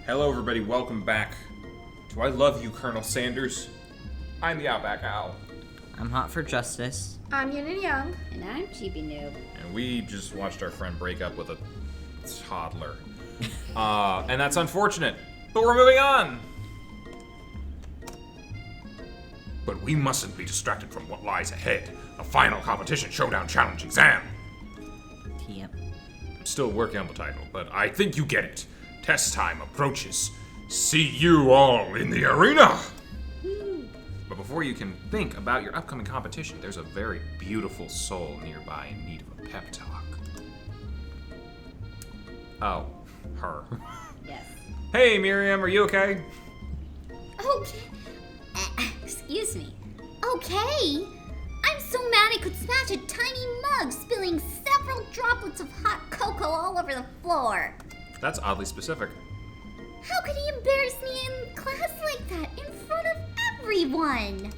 Hello, everybody. Welcome back to I Love You, Colonel Sanders. I'm TheOutbackAl. I'm Hot for Justice. I'm Yin&Jung. And I'm Cheapy Noob. And we just watched our friend break up with a toddler. And that's unfortunate. But we're moving on. But we mustn't be distracted from what lies ahead. A final competition showdown challenge exam. Yep. I'm still working on the title, but I think you get it. Test time approaches. See you all in the arena! But before you can think about your upcoming competition, there's a very beautiful soul nearby in need of a pep talk. Oh, her. Yes. Hey, Miriam, are you okay? Okay. Excuse me. Okay. I'm so mad I could smash a tiny mug, spilling several droplets of hot cocoa all over the floor. That's oddly specific. How could he embarrass me in class like that, in front of everyone?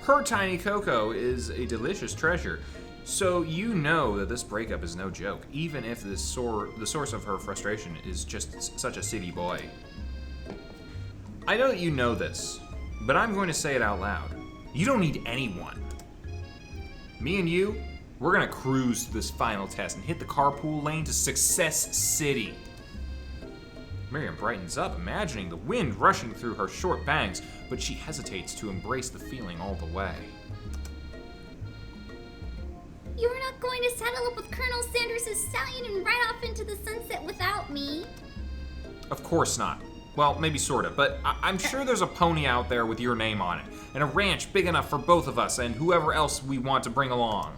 Her tiny cocoa is a delicious treasure. So you know that this breakup is no joke, even if the source of her frustration is just such a city boy. I know that you know this, but I'm going to say it out loud. You don't need anyone. Me and you, we're gonna cruise through this final test and hit the carpool lane to Success City. Miriam brightens up, imagining the wind rushing through her short bangs, but she hesitates to embrace the feeling all the way. You're not going to saddle up with Colonel Sanders' stallion and ride off into the sunset without me? Of course not. Well, maybe sorta, but I'm sure there's a pony out there with your name on it, and a ranch big enough for both of us and whoever else we want to bring along.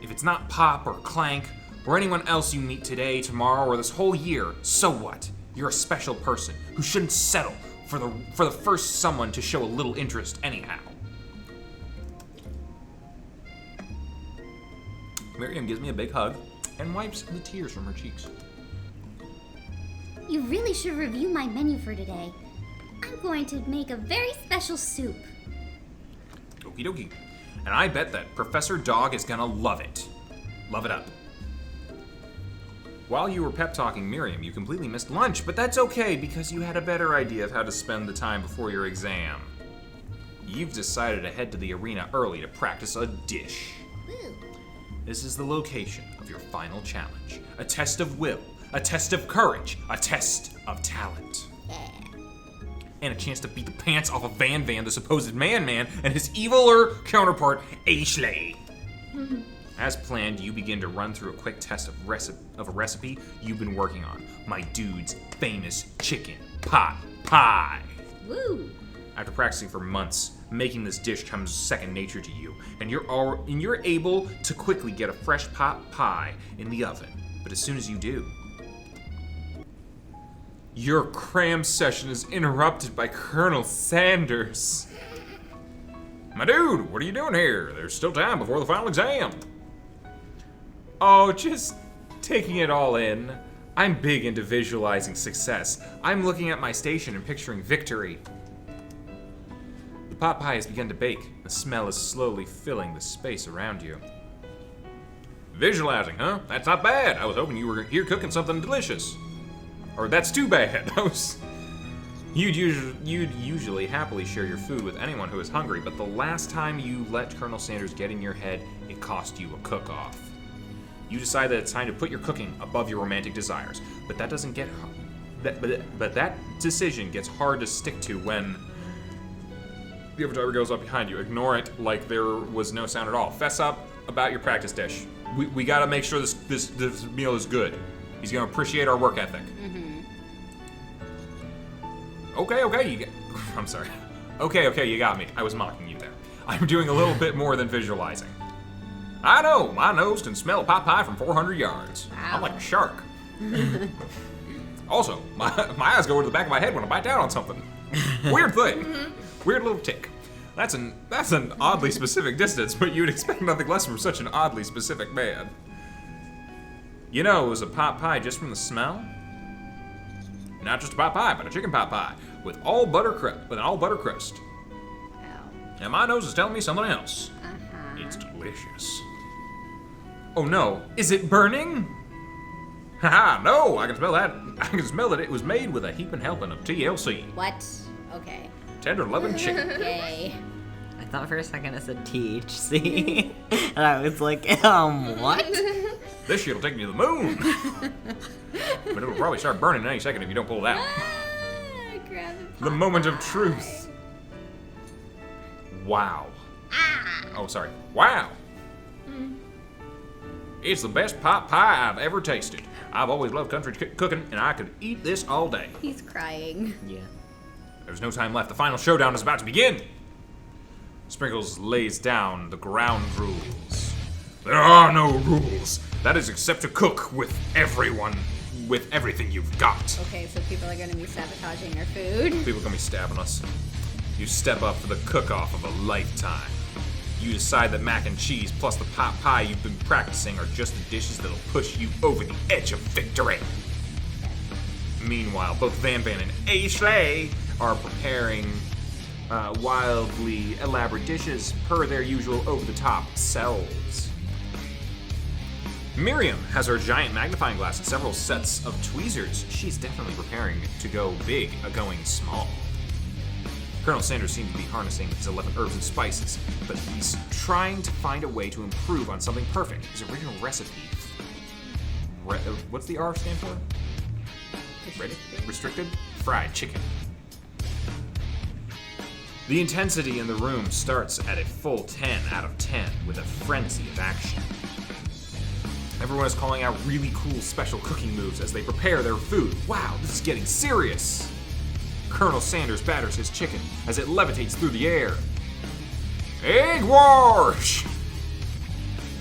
If it's not Pop or Clank, or anyone else you meet today, tomorrow, or this whole year, so what? You're a special person who shouldn't settle for the first someone to show a little interest anyhow. Miriam gives me a big hug and wipes the tears from her cheeks. You really should review my menu for today. I'm going to make a very special soup. Okie dokie. And I bet that Professor Dog is gonna love it. Love it up. While you were pep talking Miriam, you completely missed lunch, but that's okay because you had a better idea of how to spend the time before your exam. You've decided to head to the arena early to practice a dish. Woo. This is the location of your final challenge. A test of will, a test of courage, a test of talent. Yeah. And a chance to beat the pants off of Van, the supposed man, and his eviler counterpart, Ashley. As planned, you begin to run through a quick test of a recipe you've been working on. My dude's famous chicken pot pie. Woo. After practicing for months, making this dish comes second nature to you, and you're able to quickly get a fresh pot pie in the oven. But as soon as you do, your cram session is interrupted by Colonel Sanders. My dude, what are you doing here? There's still time before the final exam. Oh, just taking it all in. I'm big into visualizing success. I'm looking at my station and picturing victory. The pot pie has begun to bake. The smell is slowly filling the space around you. Visualizing, huh? That's not bad. I was hoping you were here cooking something delicious. Or that's too bad. You'd usually happily share your food with anyone who is hungry, but the last time you let Colonel Sanders get in your head, it cost you a cook-off. You decide that it's time to put your cooking above your romantic desires, but that doesn't get that decision gets hard to stick to when the Overtimer goes up behind you. Ignore it like there was no sound at all. Fess up about your practice dish. We gotta make sure this meal is good. He's gonna appreciate our work ethic. Okay, I'm sorry. Okay, you got me. I was mocking you there. I'm doing a little bit more than visualizing. I know, my nose can smell a pot pie from 400 yards. Wow. I'm like a shark. Also, my eyes go to the back of my head when I bite down on something. Weird thing. Weird little tick. That's an oddly specific distance, but you'd expect nothing less from such an oddly specific man. You know, it was a pot pie just from the smell. Not just a pot pie, but a chicken pot pie with an all butter crust. Wow. And my nose is telling me something else. Uh-huh. It's delicious. Oh no, is it burning? Haha, no, I can smell that. I can smell that it was made with a heaping helping of TLC. What? Okay. Tender loving chicken. Okay. I thought for a second it said THC. And I was like, what? This shit'll take me to the moon. But it'll probably start burning in any second if you don't pull it out. Grab it. The moment of truth. Wow. Oh, sorry. Wow. It's the best pot pie I've ever tasted. I've always loved country cooking, and I could eat this all day. He's crying. Yeah. There's no time left. The final showdown is about to begin. Sprinkles lays down the ground rules. There are no rules. That is except to cook with everyone, with everything you've got. Okay, so people are gonna be sabotaging our food. People are gonna be stabbing us. You step up for the cook-off of a lifetime. You decide that mac and cheese plus the pot pie you've been practicing are just the dishes that'll push you over the edge of victory. Meanwhile, both Van Van and Ashley are preparing wildly elaborate dishes per their usual over-the-top selves. Miriam has her giant magnifying glass and several sets of tweezers. She's definitely preparing to go big, going small. Colonel Sanders seems to be harnessing his 11 herbs and spices, but he's trying to find a way to improve on something perfect. His original recipe. What's the R stand for? Ready? Restricted? Fried chicken. The intensity in the room starts at a full 10 out of 10 with a frenzy of action. Everyone is calling out really cool special cooking moves as they prepare their food. Wow, this is getting serious! Colonel Sanders batters his chicken as it levitates through the air. Egg wash!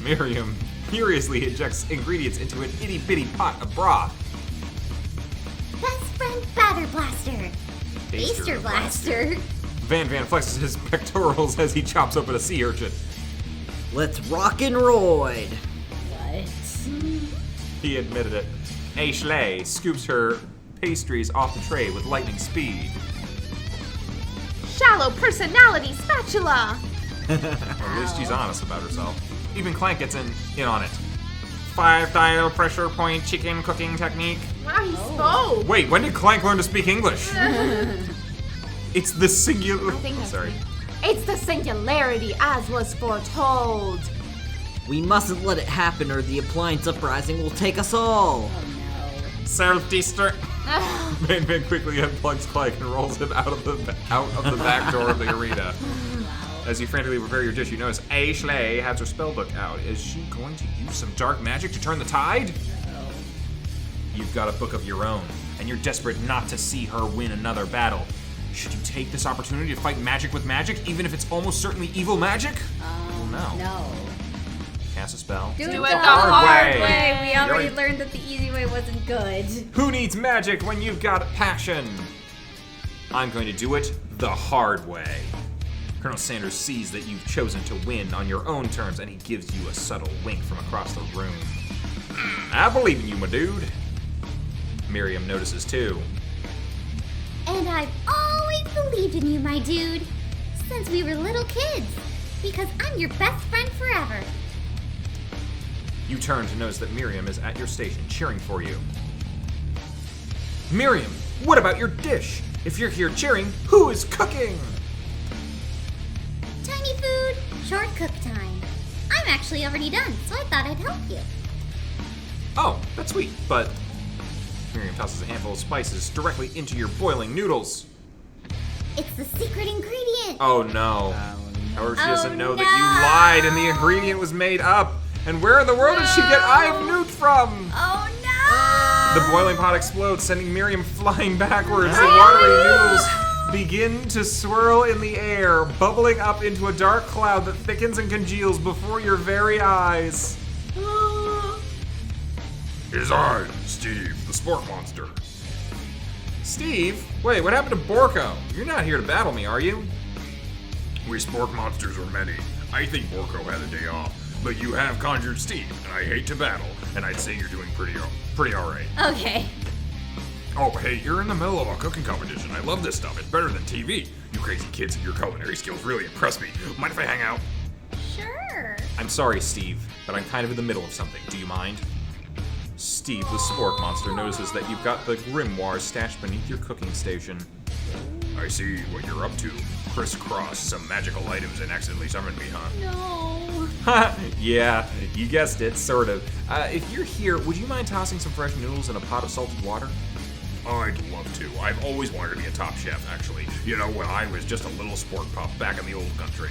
Miriam furiously injects ingredients into an itty-bitty pot of broth. Best friend batter blaster. Baster blaster. Van Van flexes his pectorals as he chops open a sea urchin. Let's rock and roid. What? He admitted it. Ashley scoops her pastries off the tray with lightning speed. Shallow personality spatula. At least she's honest about herself. Even Clank gets in on it. 5-dial pressure point chicken cooking technique. Wow, he spoke. Wait, when did Clank learn to speak English? It's the singular. I think that's Sorry. me. It's the singularity as was foretold. We mustn't let it happen or the appliance uprising will take us all. Self-destruct. Van Van quickly unplugs Clank and rolls him out of the back door of the arena. As you frantically prepare your dish, you notice Ashley has her spellbook out. Is she going to use some dark magic to turn the tide? You've got a book of your own, and you're desperate not to see her win another battle. Should you take this opportunity to fight magic with magic, even if it's almost certainly evil magic? Well, no. No. Cast a spell. Do it it the the hard hard way. We already already- learned that the easy way wasn't good. Who needs magic when you've got passion? I'm going to do it the hard way. Colonel Sanders sees that you've chosen to win on your own terms, and he gives you a subtle wink from across the room. I believe in you, my dude. Miriam notices too. And I've always believed in you, my dude. Since we were little kids. Because I'm your best friend forever. You turn to notice that Miriam is at your station cheering for you. Miriam, what about your dish? If you're here cheering, who is cooking? Tiny food, short cook time. I'm actually already done, so I thought I'd help you. Oh, that's sweet, but... Miriam tosses a handful of spices directly into your boiling noodles. It's the secret ingredient. Oh no. However, she doesn't know that you no. lied and the ingredient was made up. And where in the world did she get I've nuked from? Oh no! The boiling pot explodes, sending Miriam flying backwards. The watery noodles begin to swirl in the air, bubbling up into a dark cloud that thickens and congeals before your very eyes. It is I, Steve, the sport monster. Steve? Wait, what happened to Borko? You're not here to battle me, are you? We sport monsters are many. I think Borko had a day off, but you have conjured Steve, and I hate to battle, and I'd say you're doing pretty alright. Okay. Oh, hey, you're in the middle of a cooking competition. I love this stuff. It's better than TV. You crazy kids and your culinary skills really impress me. Mind if I hang out? Sure. I'm sorry, Steve, but I'm kind of in the middle of something. Do you mind? Steve, the spork monster, notices that you've got the grimoire stashed beneath your cooking station. I see what you're up to. Crisscross some magical items and accidentally summoned me, huh? No. Yeah, you guessed it, sort of. If you're here, would you mind tossing some fresh noodles in a pot of salted water? I'd love to. I've always wanted to be a top chef, actually. You know, when I was just a little spork pup back in the old country.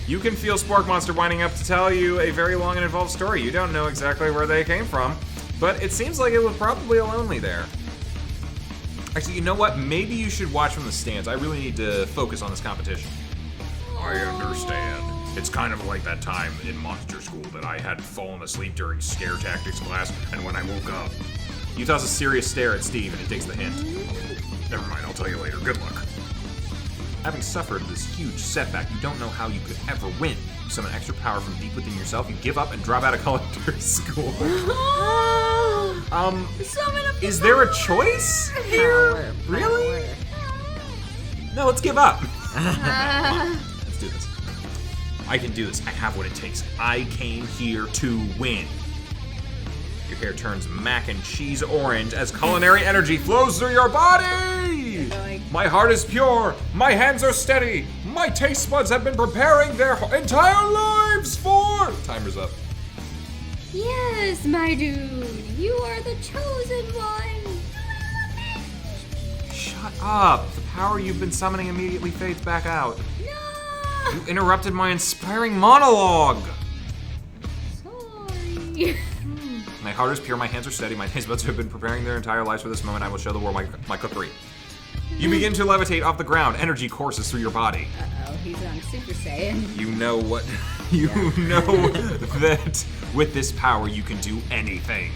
You can feel Spork Monster winding up to tell you a very long and involved story. You don't know exactly where they came from, but it seems like it was probably lonely there. Actually, you know what? Maybe you should watch from the stands. I really need to focus on this competition. I understand. It's kind of like that time in monster school that I had fallen asleep during scare tactics class, and when I woke up... You toss a serious stare at Steve, and it takes the hint. Never mind, I'll tell you later. Good luck. Having suffered this huge setback, you don't know how you could ever win. You summon extra power from deep within yourself, you give up and drop out of culinary school. Is there a choice here? Power. Really? No, let's give up. Let's do this. I can do this. I have what it takes. I came here to win. Your hair turns mac and cheese orange as culinary energy flows through your body! My heart is pure, my hands are steady, my taste buds have been preparing their entire lives for... Timer's up. Yes, my dude. You are the chosen one. Shut up. The power you've been summoning immediately fades back out. No. You interrupted my inspiring monologue! Sorry. My heart is pure, my hands are steady, my taste buds have been preparing their entire lives for this moment. I will show the world my cookery. You begin to levitate off the ground. Energy courses through your body. Uh-oh, he's on Super Saiyan. You know what? You know that with this power you can do anything.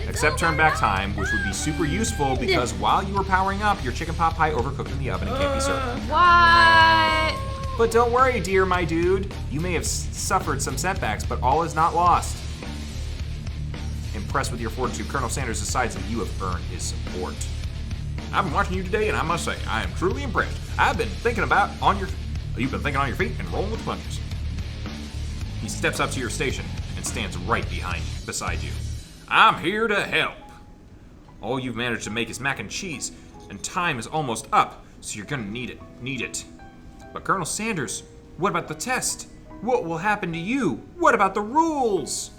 Except turn back time, which would be super useful because while you were powering up, your chicken pot pie overcooked in the oven and can't be served. What? But don't worry, dear my dude. You may have suffered some setbacks, but all is not lost. Impressed with your fortitude, Colonel Sanders decides that you have earned his support. I've been watching you today, and I must say, I am truly impressed. You've been thinking on your feet and rolling with the punches. He steps up to your station and stands right beside you. I'm here to help. All you've managed to make is mac and cheese, and time is almost up, so you're gonna need it. But Colonel Sanders, what about the test? What will happen to you? What about the rules?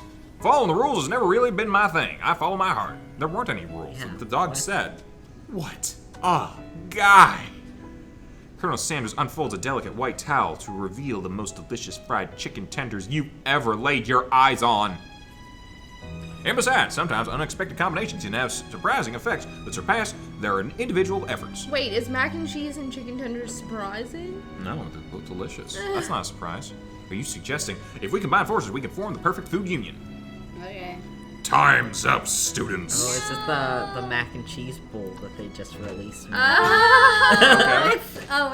Following the rules has never really been my thing. I follow my heart. There weren't any rules. Yeah, The dog what? said. What a guy! Colonel Sanders unfolds a delicate white towel to reveal the most delicious fried chicken tenders you've ever laid your eyes on. And besides, sometimes unexpected combinations can have surprising effects that surpass their individual efforts. Wait, is mac and cheese and chicken tenders surprising? No, they look delicious. That's not a surprise. Are you suggesting if we combine forces, we can form the perfect food union? Okay. Time's up, Oh, students. is this the mac and cheese bowl that they just released?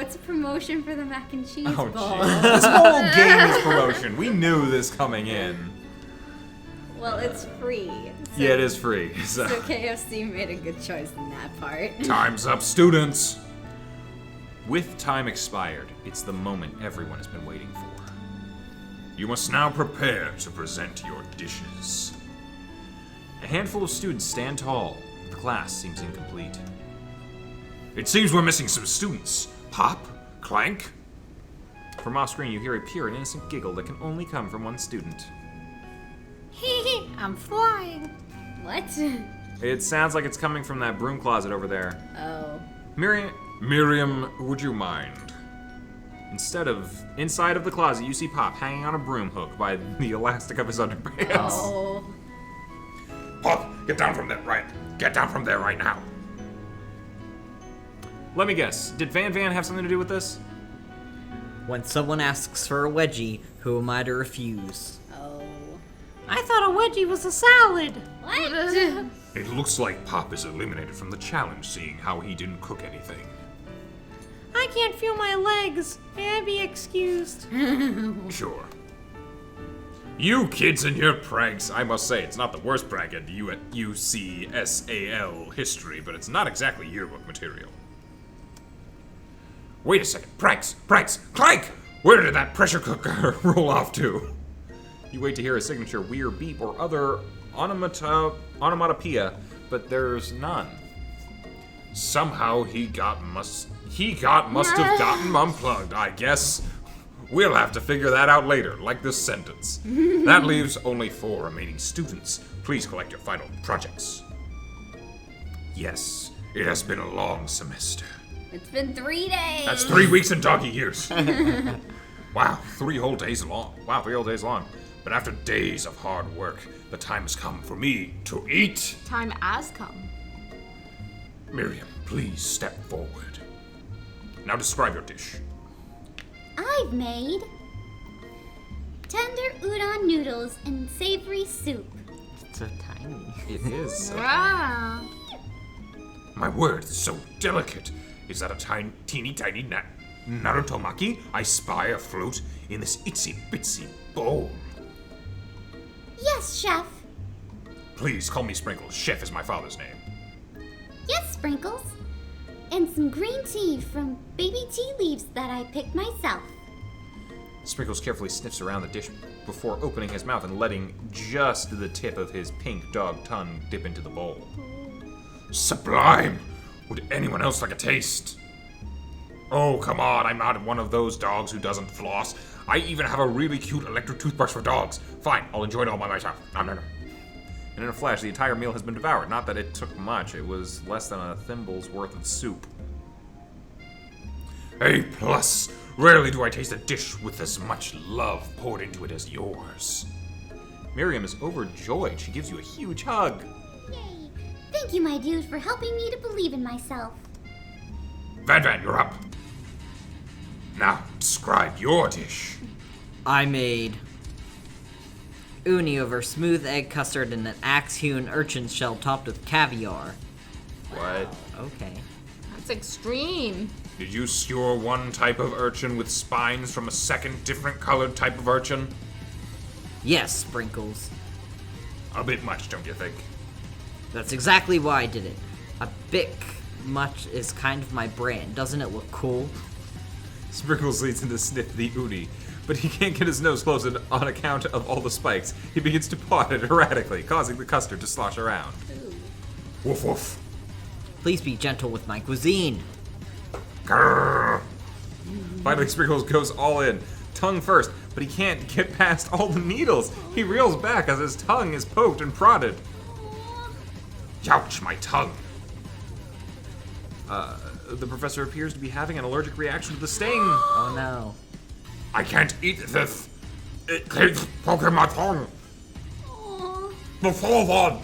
It's a promotion for the mac and cheese Oh, bowl. jeez. This whole game is promotion. We knew this coming in. Well, it's free. Yeah, it is free. So. So KFC made a good choice in that part. Time's up, students. With time expired, it's the moment everyone has been waiting for. You must now prepare to present your dishes. A handful of students stand tall. The class seems incomplete. It seems we're missing some students. Pop? Clank? From off screen, you hear a pure and innocent giggle that can only come from one student. I'm flying. What? It sounds like it's coming from that broom closet over there. Oh. Miriam, would you mind? Inside of the closet, you see Pop hanging on a broom hook by the elastic of his underpants. Oh. Pop, get down from there, right? Get down from there right now. Let me guess, did Van have something to do with this? When someone asks for a wedgie, who am I to refuse? Oh. I thought a wedgie was a salad. What? It looks like Pop is eliminated from the challenge, seeing how he didn't cook anything. I can't feel my legs. May I be excused? Sure. You kids and your pranks. I must say, it's not the worst prank at UCSAL history, but it's not exactly yearbook material. Wait a second. Pranks! Clank! Where did that pressure cooker roll off to? You wait to hear a signature weird beep or other onomatopoeia onomatopoeia, but there's none. Somehow he must have gotten unplugged, I guess. We'll have to figure that out later, like this sentence. That leaves only 4 remaining students. Please collect your final projects. Yes, it has been a long semester. It's been 3 days. That's 3 weeks and doggy years. Wow, 3 whole days long. But after days of hard work, the time has come for me to eat. Time has come. Miriam, please step forward. Now describe your dish. I've made tender udon noodles and savory soup. It's so tiny. It is. Wow. My word, it's so delicate. Is that a teeny tiny Narutomaki I spy afloat in this itsy bitsy bowl? Yes, Chef. Please call me Sprinkles. Chef is my father's name. Yes, Sprinkles. And some green tea from baby tea leaves that I picked myself. Sprinkles carefully sniffs around the dish before opening his mouth and letting just the tip of his pink dog tongue dip into the bowl. Sublime! Would anyone else like a taste? Oh, come on, I'm not one of those dogs who doesn't floss. I even have a really cute electric toothbrush for dogs. Fine, I'll enjoy it all by myself. Nom, nom, nom. And in a flash, the entire meal has been devoured. Not that it took much, it was less than a thimble's worth of soup. A+. Rarely do I taste a dish with as much love poured into it as yours. Miriam is overjoyed. She gives you a huge hug. Yay. Thank you, my dude, for helping me to believe in myself. Van, you're up. Now, describe your dish. I made uni over smooth egg custard and an axe-hewn urchin shell topped with caviar. What? Okay. That's extreme. Did you skewer one type of urchin with spines from a second different colored type of urchin? Yes, Sprinkles. A bit much, don't you think? That's exactly why I did it. A bit much is kind of my brand. Doesn't it look cool? Sprinkles leads him to sniff the uni, but he can't get his nose close on account of all the spikes. He begins to paw at it erratically, causing the custard to slosh around. Woof woof. Please be gentle with my cuisine. Grrr. Finally, Sprinkles goes all in, tongue first, but he can't get past all the needles. He reels back as his tongue is poked and prodded. Youch, my tongue. The professor appears to be having an allergic reaction to the sting. Oh no. I can't eat this. It keeps poking my tongue. Before one.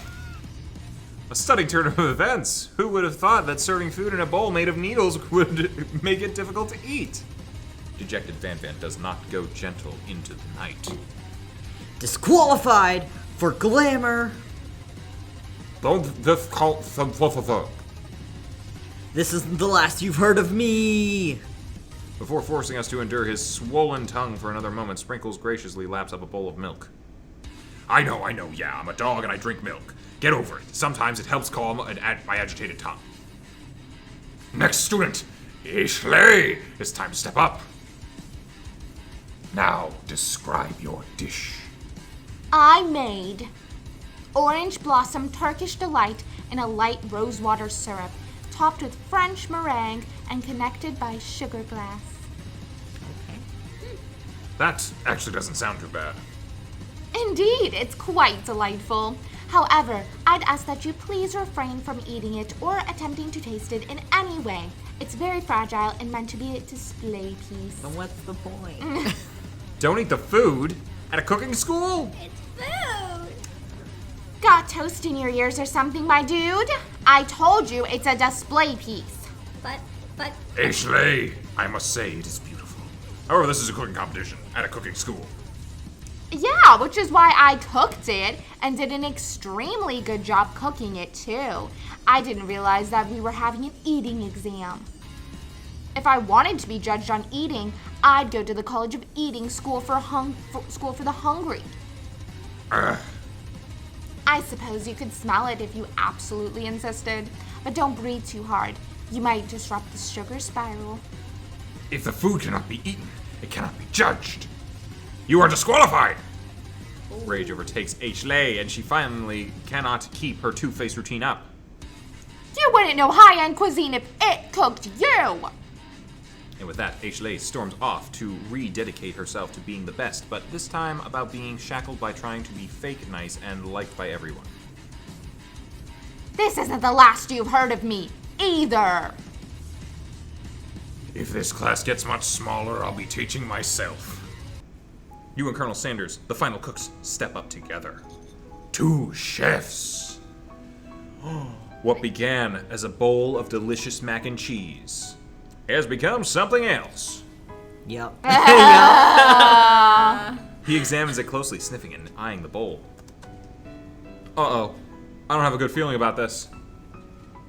A stunning turn of events. Who would have thought that serving food in a bowl made of needles would make it difficult to eat? Dejected Van does not go gentle into the night. Disqualified for glamour. Don't discount simplicity. This isn't the last you've heard of me. Before forcing us to endure his swollen tongue for another moment, Sprinkles graciously laps up a bowl of milk. I know, yeah, I'm a dog and I drink milk. Get over it. Sometimes it helps calm my agitated tongue. Next student, Ashley. It's time to step up. Now, describe your dish. I made orange blossom Turkish delight in a light rosewater syrup, topped with French meringue and connected by sugar glass. That actually doesn't sound too bad. Indeed, it's quite delightful. However, I'd ask that you please refrain from eating it or attempting to taste it in any way. It's very fragile and meant to be a display piece. Then what's the point? Don't eat the food at a cooking school? It's food. Got toast in your ears or something, my dude? I told you it's a display piece. But, Ashley, I must say it is beautiful. However, this is a cooking competition at a cooking school. Yeah, which is why I cooked it and did an extremely good job cooking it too. I didn't realize that we were having an eating exam. If I wanted to be judged on eating, I'd go to the College of Eating School for the Hungry. I suppose you could smell it if you absolutely insisted, but don't breathe too hard. You might disrupt the sugar spiral. If the food cannot be eaten, it cannot be judged. You are disqualified. Rage overtakes Ashley, and she finally cannot keep her two-face routine up. You wouldn't know high-end cuisine if it cooked you! And with that, Ashley storms off to rededicate herself to being the best, but this time about being shackled by trying to be fake nice and liked by everyone. This isn't the last you've heard of me, either! If this class gets much smaller, I'll be teaching myself. You and Colonel Sanders, the final cooks, step up together. 2 chefs. What began as a bowl of delicious mac and cheese has become something else. Yep. He examines it closely, sniffing and eyeing the bowl. Uh-oh. I don't have a good feeling about this.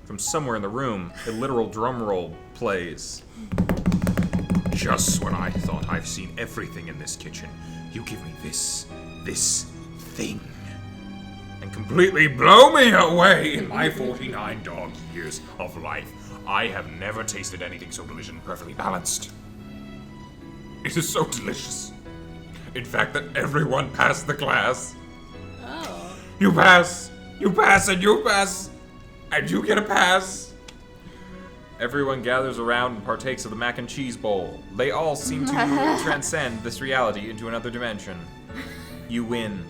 From somewhere in the room, a literal drum roll plays. Just when I thought I've seen everything in this kitchen, you give me this thing, and completely blow me away. In my 49 dog years of life, I have never tasted anything so delicious and perfectly balanced. It is so delicious. In fact, that everyone passed the class. Oh. You pass, and you pass, and you get a pass. Everyone gathers around and partakes of the mac and cheese bowl. They all seem to transcend this reality into another dimension. You win.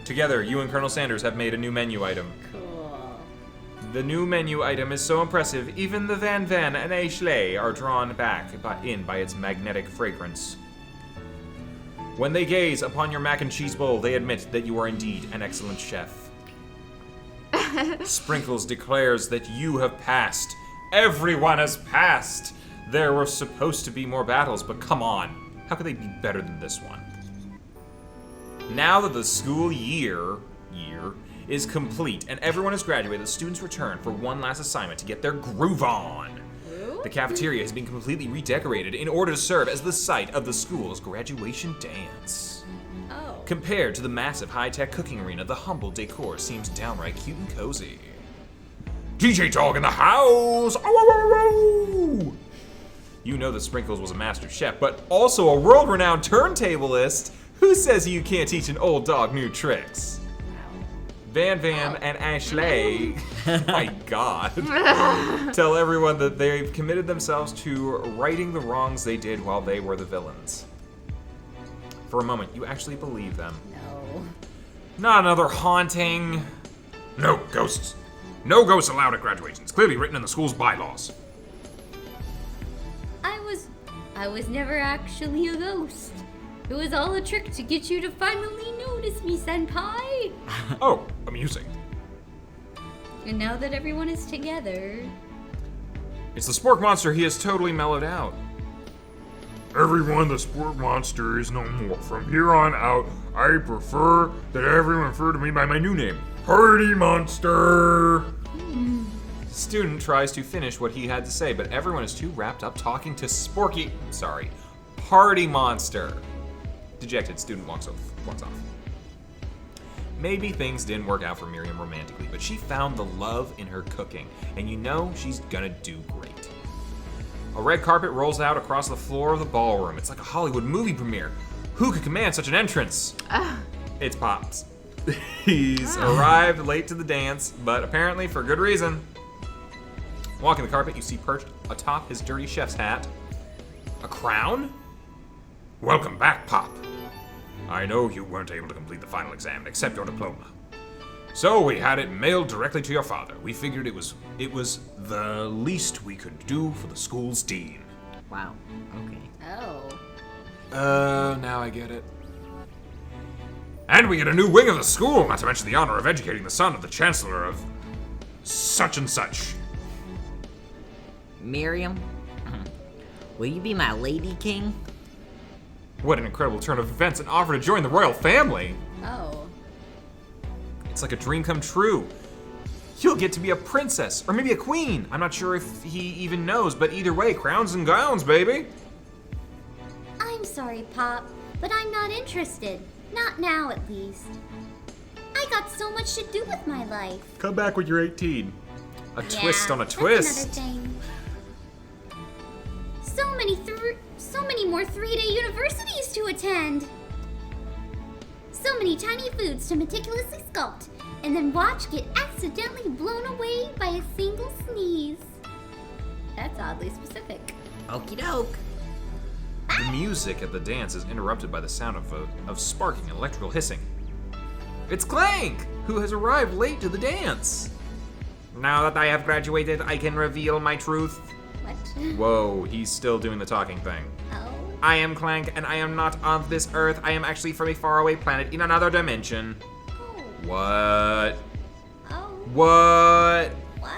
Together, you and Colonel Sanders have made a new menu item. Cool. The new menu item is so impressive, even the Van Van and Ashley are drawn back by its magnetic fragrance. When they gaze upon your mac and cheese bowl, they admit that you are indeed an excellent chef. Sprinkles declares that you have passed. Everyone has passed! There were supposed to be more battles, but come on. How could they be better than this one? Now that the school year is complete and everyone has graduated, the students return for one last assignment to get their groove on. The cafeteria has been completely redecorated in order to serve as the site of the school's graduation dance. Oh. Compared to the massive high-tech cooking arena, the humble decor seems downright cute and cozy. DJ Dog in the house! Ow, ow, ow, ow. You know that Sprinkles was a master chef, but also a world-renowned turntablist. Who says you can't teach an old dog new tricks? Van Van and Ashley, my God, tell everyone that they've committed themselves to righting the wrongs they did while they were the villains. For a moment, you actually believe them. No. Not another haunting. No ghosts. No ghosts allowed at graduations. Clearly written in the school's bylaws. I was never actually a ghost. It was all a trick to get you to finally notice me, Senpai. Oh, amusing. And now that everyone is together... It's the Spork Monster. He has totally mellowed out. Everyone, the sport monster is no more. From here on out, I prefer that everyone refer to me by my new name, Party Monster. The student tries to finish what he had to say, but everyone is too wrapped up talking to Party Monster. Dejected, student walks off. Maybe things didn't work out for Miriam romantically, but she found the love in her cooking, and you know she's gonna do great. A red carpet rolls out across the floor of the ballroom. It's like a Hollywood movie premiere. Who could command such an entrance? It's Pops. He's arrived late to the dance, but apparently for good reason. Walking the carpet, you see perched atop his dirty chef's hat a crown? Welcome back, Pop. I know you weren't able to complete the final exam, accept your diploma. So we had it mailed directly to your father. We figured it was the least we could do for the school's dean. Wow. Okay. Oh. Now I get it. And we get a new wing of the school, not to mention the honor of educating the son of the chancellor of such and such. Miriam, will you be my lady king? What an incredible turn of events, an offer to join the royal family. Oh. It's like a dream come true. You'll get to be a princess, or maybe a queen. I'm not sure if he even knows, but either way, crowns and gowns, baby. I'm sorry, Pop, but I'm not interested. Not now, at least. I got so much to do with my life. Come back when you're 18. A twist on a that's twist. Another thing. So many more 3-day universities to attend. so many tiny foods to meticulously sculpt, and then watch get accidentally blown away by a single sneeze. That's oddly specific. Okie doke. The music at the dance is interrupted by the sound of sparking and electrical hissing. It's Clank, who has arrived late to the dance. Now that I have graduated, I can reveal my truth. What? Whoa, he's still doing the talking thing. Oh. I am Clank, and I am not of this earth. I am actually from a faraway planet in another dimension. Oh. What? Oh. What? What?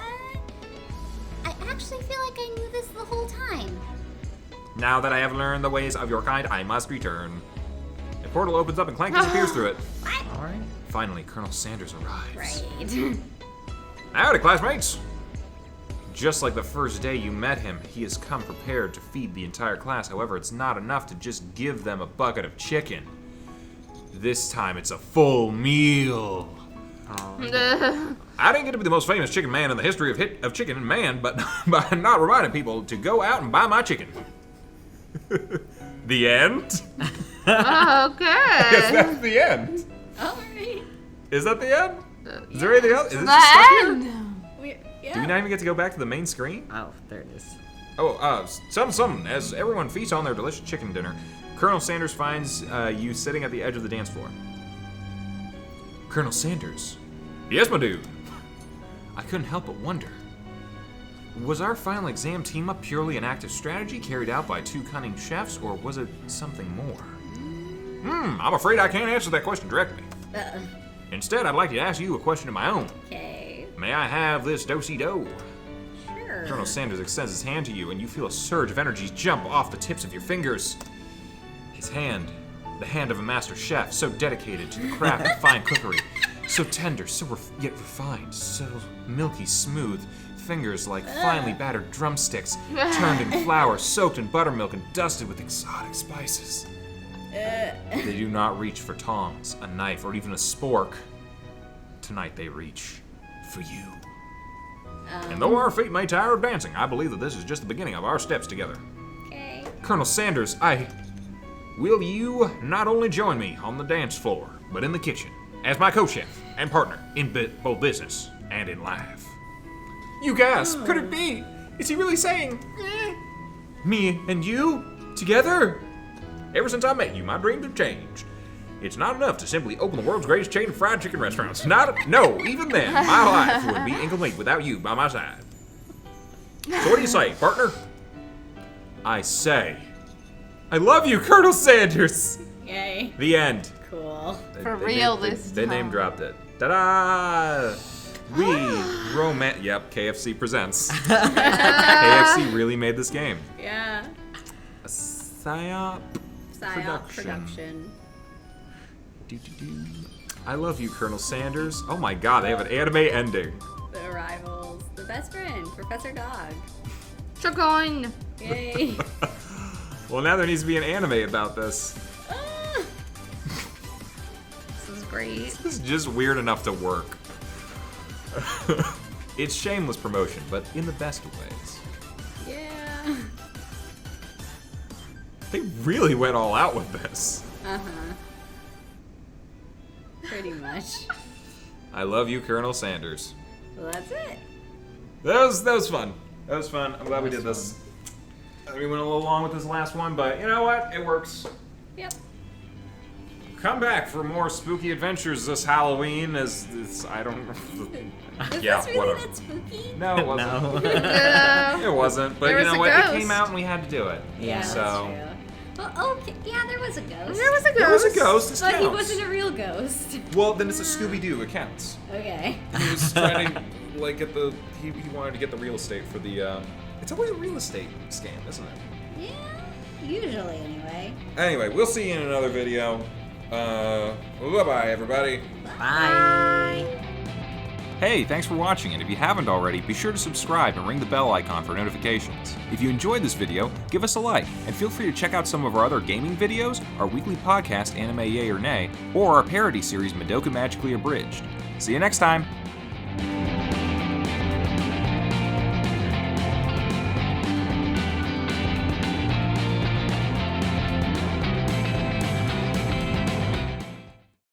I actually feel like I knew this the whole time. Now that I have learned the ways of your kind, I must return. A portal opens up and Clank disappears through it. What? All right. Finally, Colonel Sanders arrives. Right. Howdy, classmates! Just like the first day you met him, he has come prepared to feed the entire class. However, it's not enough to just give them a bucket of chicken. This time, it's a full meal. I didn't get to be the most famous chicken man in the history of chicken and man, but by not reminding people to go out and buy my chicken. The end? Okay. Yes, that's the end. Alright. Is that the end? Is there anything else? Is this The just stuff here? end. Do we not even get to go back to the main screen? Oh, there it is. Oh, something. As everyone feasts on their delicious chicken dinner, Colonel Sanders finds you sitting at the edge of the dance floor. Colonel Sanders? Yes, my dude. I couldn't help but wonder. Was our final exam team-up purely an act of strategy carried out by two cunning chefs, or was it something more? I'm afraid I can't answer that question directly. Instead, I'd like to ask you a question of my own. Okay. May I have this do-si-do? Sure. Colonel Sanders extends his hand to you, and you feel a surge of energy jump off the tips of your fingers. His hand, the hand of a master chef, so dedicated to the craft of fine cookery, so tender, so yet refined, so milky smooth, fingers like finely battered drumsticks, turned in flour, soaked in buttermilk, and dusted with exotic spices. They do not reach for tongs, a knife, or even a spork. Tonight they reach for you. And though our feet may tire of dancing, I believe that this is just the beginning of our steps together. Okay. Colonel Sanders, will you not only join me on the dance floor, but in the kitchen, as my co-chef and partner in both business and in life? You gasp! Could it be? Is he really saying, me and you together? Ever since I met you, my dreams have changed. It's not enough to simply open the world's greatest chain of fried chicken restaurants. No, even then, my life would be incomplete without you by my side. So what do you say, partner? I say, I love you, Colonel Sanders. Yay. The end. Cool. For real this They name time. dropped it. Ta-da! Yep, KFC presents. KFC really made this game. Yeah. A PSYOP Production. I love you, Colonel Sanders. Oh my god, they have an anime ending. The Arrivals. The best friend, Professor Dog. Chicken. Yay. Well, now there needs to be an anime about this. Ah. This is great. This is just weird enough to work. It's shameless promotion, but in the best of ways. Yeah. They really went all out with this. Uh-huh. Pretty much. I love you, Colonel Sanders. Well, that's it. That was fun. That was fun. I'm glad we did this. We went a little long with this last one, but you know what? It works. Yep. Come back for more spooky adventures this Halloween. I don't. Was Yeah, this really whatever. that spooky? No, it wasn't. No. It wasn't. But There you was know a what? ghost. It came out and we had to do it. Yeah. So That's true. Well, okay. Yeah, there was a ghost. There was a ghost. there was a ghost. This But he counts. wasn't a real ghost. Well, then it's a Scooby-Doo. It counts. Okay. He was trying to like get the. He wanted to get the real estate for the. It's always a real estate scam, isn't it? Yeah, usually anyway. Anyway, we'll see you in another video. Bye-bye, everybody. Bye. Hey, thanks for watching, and if you haven't already, be sure to subscribe and ring the bell icon for notifications. If you enjoyed this video, give us a like, and feel free to check out some of our other gaming videos, our weekly podcast, Anime Yay or Nay, or our parody series, Madoka Magically Abridged. See you next time!